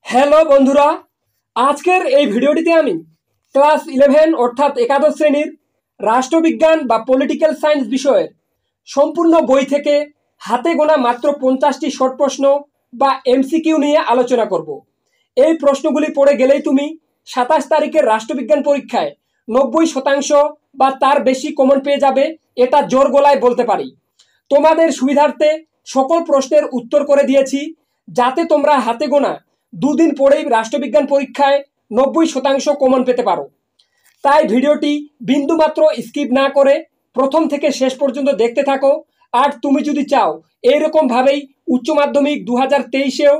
Hello বন্ধুরা, আজকের এই ভিডিওটিতে আমি ক্লাস 11 অর্থাৎ একাদশ শ্রেণীর রাষ্ট্রবিজ্ঞান বা পলিটিক্যাল সায়েন্স বিষয়ের সম্পূর্ণ বই থেকে হাতে গোনা মাত্র 50টি শর্ট প্রশ্ন বা এমসিকিউ নিয়ে আলোচনা করব। এই প্রশ্নগুলি পড়ে গেলেই তুমি 27 তারিখের রাষ্ট্রবিজ্ঞান পরীক্ষায় 90% বা তার বেশি কমন পেয়ে যাবে, এটা জোর গলায় বলতে পারি। তোমাদের সুবিধার্থে সকল প্রশ্নের উত্তর করে দিয়েছি, যাতে তোমরা হাতে গোনা দুদিন পরেই রাষ্ট্রবিজ্ঞান পরীক্ষায় 90% কমন পেতে পারো। তাই ভিডিওটি বিন্দুমাত্র স্কিপ না করে প্রথম থেকে শেষ পর্যন্ত দেখতে থাকো। আর তুমি যদি চাও এইরকমভাবেই উচ্চ মাধ্যমিক 2023-এও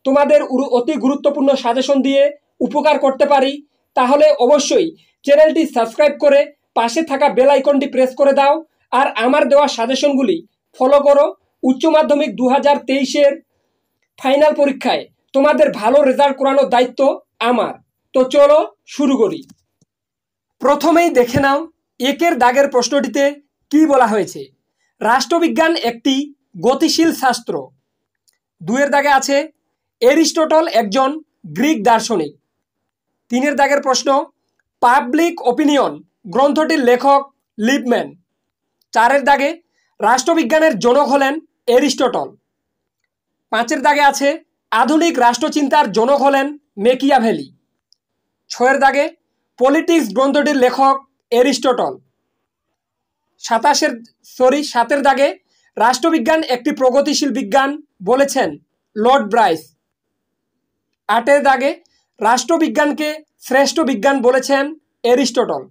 তোমাদের অতি গুরুত্বপূর্ণ সাজেশন দিয়ে উপকার করতে পারি, তাহলে অবশ্যই চ্যানেলটি সাবস্ক্রাইব করে পাশে থাকা বেল আইকনটি প্রেস করে দাও আর আমার দেওয়া সাজেশনগুলি ফলো করো। উচ্চ মাধ্যমিক 2023-এর ফাইনাল পরীক্ষায় তোমাদের ভালো রেজাল্ট করানোর দায়িত্ব আমার। তো চলো শুরু করি। প্রথমেই দেখে নাও একের দাগের প্রশ্নটিতে কি বলা হয়েছে। রাষ্ট্রবিজ্ঞান একটি গতিশীল শাস্ত্র। দুয়ের দাগে আছে এরিস্টটল একজন গ্রিক দার্শনিক। তিনের দাগের প্রশ্ন পাবলিক ওপিনিয়ন গ্রন্থটির লেখক লিপম্যান। চারের দাগে রাষ্ট্রবিজ্ঞানের জনক হলেন এরিস্টটল। পাঁচের দাগে আছে আধুনিক রাষ্ট্রচিন্তার জনক হলেন মেকিয়াভেলি। ছয়ের দাগে পলিটিক্স গ্রন্থটির লেখক এরিস্টটল। সাতের দাগে রাষ্ট্রবিজ্ঞান একটি প্রগতিশীল বিজ্ঞান বলেছেন লর্ড ব্রাইস। আটের দাগে রাষ্ট্রবিজ্ঞানকে শ্রেষ্ঠ বিজ্ঞান বলেছেন এরিস্টটল।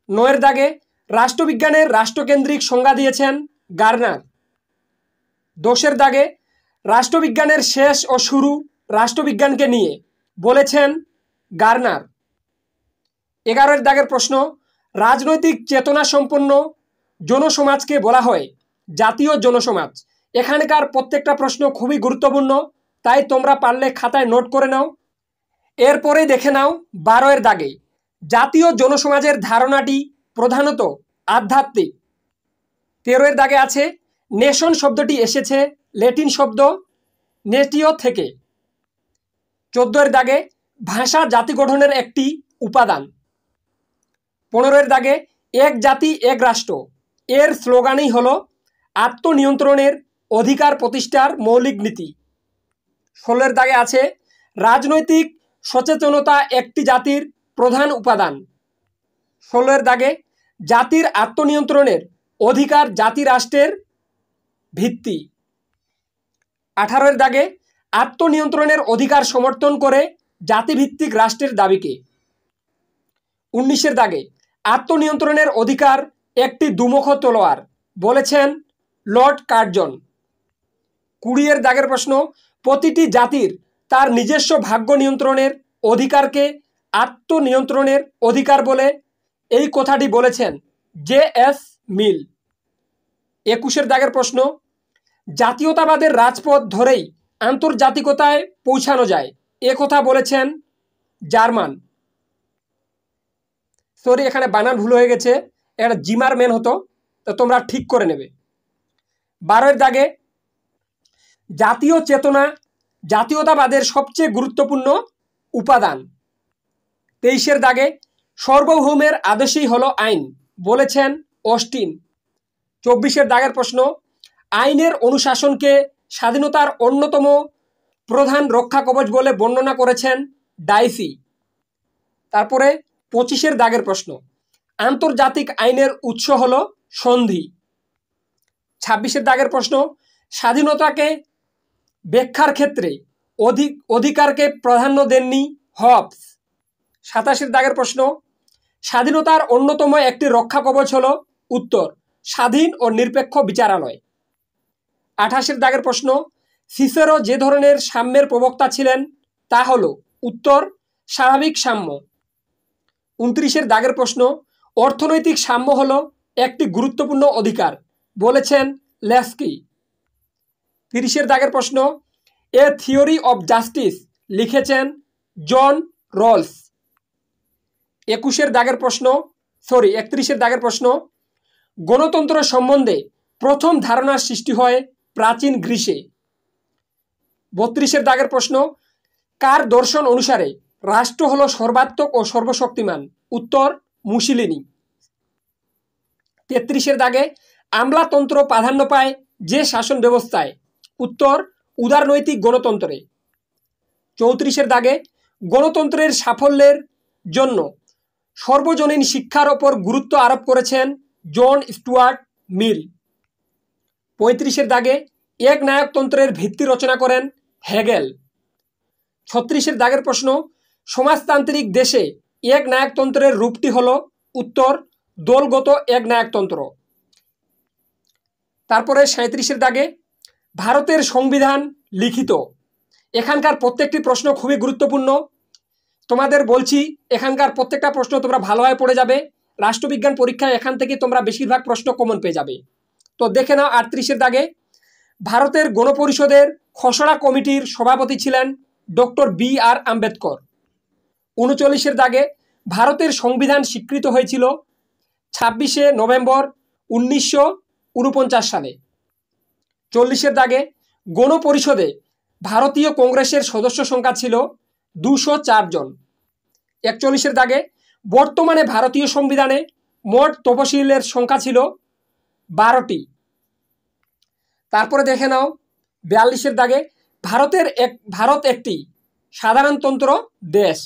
নয়ের দাগে রাষ্ট্রবিজ্ঞানের রাষ্ট্রকেন্দ্রিক সংজ্ঞা দিয়েছেন গার্নার। 10-এর দাগে রাষ্ট্রবিজ্ঞানের শেষ ও শুরু রাষ্ট্রবিজ্ঞানকে নিয়ে বলেছেন গার্নার। 11-এর দাগের প্রশ্ন রাজনৈতিক চেতনা সম্পন্ন জনসমাজকে বলা হয় জাতীয় জনসমাজ। এখানকার প্রত্যেকটা প্রশ্ন খুবই গুরুত্বপূর্ণ, তাই তোমরা পারলে খাতায় নোট করে নাও। এরপরে দেখে নাও 12-এর দাগে জাতীয় জনসমাজের ধারণাটি প্রধানত আধ্যাত্মিক। 13-এর দাগে আছে নেশন শব্দটি এসেছে ল্যাটিন শব্দ নেটিও থেকে। 14-এর দাগে ভাষা জাতি গঠনের একটি উপাদান। 15-এর দাগে এক জাতি এক রাষ্ট্র এর স্লোগানই হলো আত্মনিয়ন্ত্রণের অধিকার প্রতিষ্ঠার মৌলিক নীতি। 16-এর দাগে আছে রাজনৈতিক সচেতনতা একটি জাতির প্রধান উপাদান। 16-এর দাগে জাতির আত্মনিয়ন্ত্রণের অধিকার জাতি রাষ্ট্রের ভিত্তি। 18-এর দাগে আত্মনিয়ন্ত্রণের অধিকার সমর্থন করে জাতিভিত্তিক রাষ্ট্রের দাবিকে। 19-এর দাগে আত্মনিয়ন্ত্রণের অধিকার একটি দুমুখ তলোয়ার বলেছেন লর্ড কার্জন। 20-এর দাগের প্রশ্ন প্রতিটি জাতির তার নিজস্ব ভাগ্য নিয়ন্ত্রণের অধিকারকে আত্মনিয়ন্ত্রণের অধিকার বলে, এই কথাটি বলেছেন জে.এস. মিল। 21-এর দাগের প্রশ্ন জাতীয়তাবাদের রাজপথ ধরেই আন্তর্জাতিকতায় পৌঁছানো যায়, এ কথা বলেছেন জার্মান। সরি, এখানে বানান ভুল হয়ে গেছে, এটা জিমারম্যান হতো, তো তোমরা ঠিক করে নেবে। 12-এর দাগে জাতীয় চেতনা জাতীয়তাবাদের সবচেয়ে গুরুত্বপূর্ণ উপাদান। 23-এর দাগে সার্বভৌমের আদেশই হলো আইন বলেছেন অস্টিন। 24-এর দাগের প্রশ্ন আইনের অনুশাসনকে স্বাধীনতার অন্যতম প্রধান রক্ষা কবচ বলে বর্ণনা করেছেন ডাইসি। তারপরে 25-এর দাগের প্রশ্ন আন্তর্জাতিক আইনের উৎস হলো সন্ধি। 26-এর দাগের প্রশ্ন স্বাধীনতাকে ব্যাখ্যার ক্ষেত্রে অধিকারকে প্রাধান্য দেননি হবস। 27-এর দাগের প্রশ্ন স্বাধীনতার অন্যতম একটি রক্ষা কবচ হলো উত্তর স্বাধীন ও নিরপেক্ষ বিচারালয়। 28-এর দাগের প্রশ্ন সিসেরো যে ধরনের সাম্যের প্রবক্তা ছিলেন তা হলো উত্তর স্বাভাবিক সাম্য। 29-এর দাগের প্রশ্ন অর্থনৈতিক সাম্য হলো একটি গুরুত্বপূর্ণ অধিকার বলেছেন লেস্কি। 30-এর দাগের প্রশ্ন এ থিওরি অব জাস্টিস লিখেছেন জন রলস। 31-এর দাগের প্রশ্ন গণতন্ত্র সম্বন্ধে প্রথম ধারণার সৃষ্টি হয় প্রাচীন গ্রিসে। 32 দাগের প্রশ্ন, কার দর্শন অনুসারে রাষ্ট্র হলো সর্বাত্মক ও সর্বশক্তিমান? উত্তর মুসলিনী। 33 দাগে, আমলাতন্ত্র প্রাধান্য পায় যে শাসন ব্যবস্থায়? উত্তর উদারনৈতিক গণতন্ত্রে। 34 দাগে, গণতন্ত্রের সাফল্যের জন্য সর্বজনীন শিক্ষার ওপর গুরুত্ব আরোপ করেছেন জন স্টুয়ার্ট মিল। 35 দাগে, একনায়কতন্ত্রের ভিত্তি রচনা করেন হেগেল। 36 দাগের প্রশ্ন, সমাজতান্ত্রিক দেশে একনায়কতন্ত্রের রূপটি হল? উত্তর দলগত একনায়কতন্ত্র। তারপরে 37 দাগে, ভারতের সংবিধান লিখিত। এখানকার প্রত্যেকটি প্রশ্ন খুবই গুরুত্বপূর্ণ, তোমাদের বলছি এখানকার প্রত্যেকটা প্রশ্ন তোমরা ভালোভাবে পড়ে যাবে। রাষ্ট্রবিজ্ঞান পরীক্ষায় এখান থেকে তোমরা বেশিরভাগ প্রশ্ন কমন পেয়ে যাবে। তো দেখে নাও 38 দাগে, ভারতের গণপরিষদের খসড়া কমিটির সভাপতি ছিলেন ডক্টর বি.আর. আম্বেদকর। 39 দাগে, ভারতের সংবিধান স্বীকৃত হয়েছিল 26শে নভেম্বর 1949 সালে। 40 দাগে, গণপরিষদে ভারতীয় কংগ্রেসের সদস্য সংখ্যা ছিল 204 জন। 41 দাগে, বর্তমানে ভারতীয় সংবিধানে মোট তফসিলের সংখ্যা ছিল 12টি। তারপরে দেখে নাও 42 দাগে, ভারত একটি সাধারণতন্ত্র দেশ।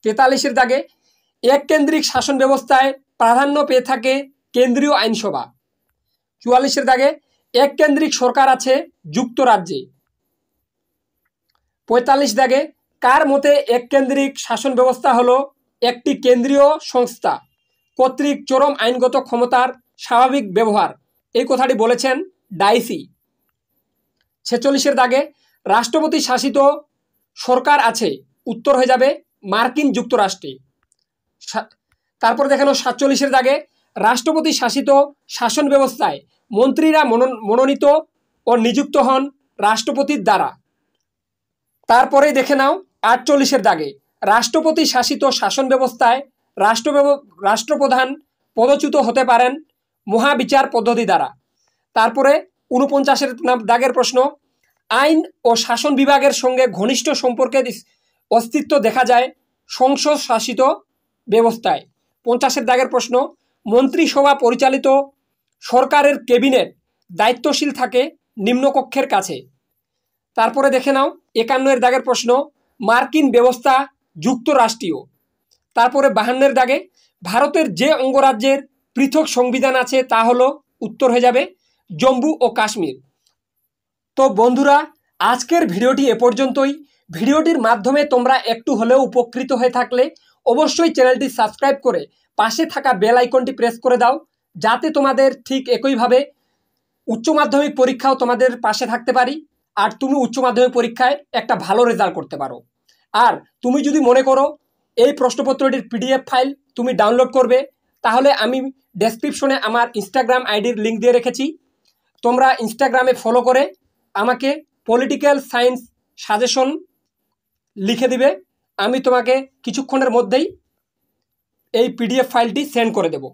43 দাগে, এককেন্দ্রিক শাসন ব্যবস্থায় প্রাধান্য পেয়ে থাকে কেন্দ্রীয় আইনসভা। 44 দাগে, এককেন্দ্রিক সরকার আছে যুক্তরাজ্যে। 45 দাগে, কার মতে এককেন্দ্রিক শাসন ব্যবস্থা হলো একটি কেন্দ্রীয় সংস্থা কর্তৃক চরম আইনগত ক্ষমতার স্বাভাবিক ব্যবহার? এই কথাটি বলেছেন ডাইসি। 46 দাগে, রাষ্ট্রপতি শাসিত সরকার আছে? উত্তর হয়ে যাবে মার্কিন যুক্তরাষ্ট্রে। তারপর দেখানো 47 দাগে, রাষ্ট্রপতি শাসিত শাসন ব্যবস্থায় মন্ত্রীরা মনোনীত ও নিযুক্ত হন রাষ্ট্রপতির দ্বারা। তারপরে দেখে নাও 48 দাগে, রাষ্ট্রপতি শাসিত শাসন ব্যবস্থায় রাষ্ট্রপ্রধান পদচ্যুত হতে পারেন মহাবিচার পদ্ধতি দ্বারা। তারপরে 49 দাগের প্রশ্ন, আইন ও শাসন বিভাগের সঙ্গে ঘনিষ্ঠ সম্পর্কের অস্তিত্ব দেখা যায় সংসদ শাসিত ব্যবস্থায়। 50 দাগের প্রশ্ন, মন্ত্রিসভা পরিচালিত সরকারের ক্যাবিনেট দায়িত্বশীল থাকে নিম্নকক্ষের কাছে। তারপরে দেখে নাও 51 দাগের প্রশ্ন, মার্কিন ব্যবস্থা যুক্তরাষ্ট্রীয়। তারপরে 52 দাগে, ভারতের যে অঙ্গরাজ্যের পৃথক সংবিধান আছে তা হলো? উত্তর হয়ে যাবে জম্মু ও কাশ্মীর। তো বন্ধুরা, আজকের ভিডিওটি এ পর্যন্তই। ভিডিওটির মাধ্যমে তোমরা একটু হলেও উপকৃত হয়ে থাকলে অবশ্যই চ্যানেলটি সাবস্ক্রাইব করে পাশে থাকা বেল আইকনটি প্রেস করে দাও, যাতে তোমাদের ঠিক একইভাবে উচ্চ মাধ্যমিক পরীক্ষাও তোমাদের পাশে থাকতে পারি আর তুমি উচ্চ মাধ্যমিক পরীক্ষায় একটা ভালো রেজাল্ট করতে পারো। আর তুমি যদি মনে করো এই প্রশ্নপত্রটির PDF ফাইল তুমি ডাউনলোড করবে, তাহলে আমি ডেসক্রিপশনে আমার ইনস্টাগ্রাম আইডির লিঙ্ক দিয়ে রেখেছি, তোমরা ইনস্টাগ্রামে ফলো করে আমাকে পলিটিক্যাল সায়েন্স সাজেশন লিখে দিবে, আমি তোমাকে কিছুক্ষণের মধ্যেই এই PDF ফাইলটি সেন্ড করে দেব।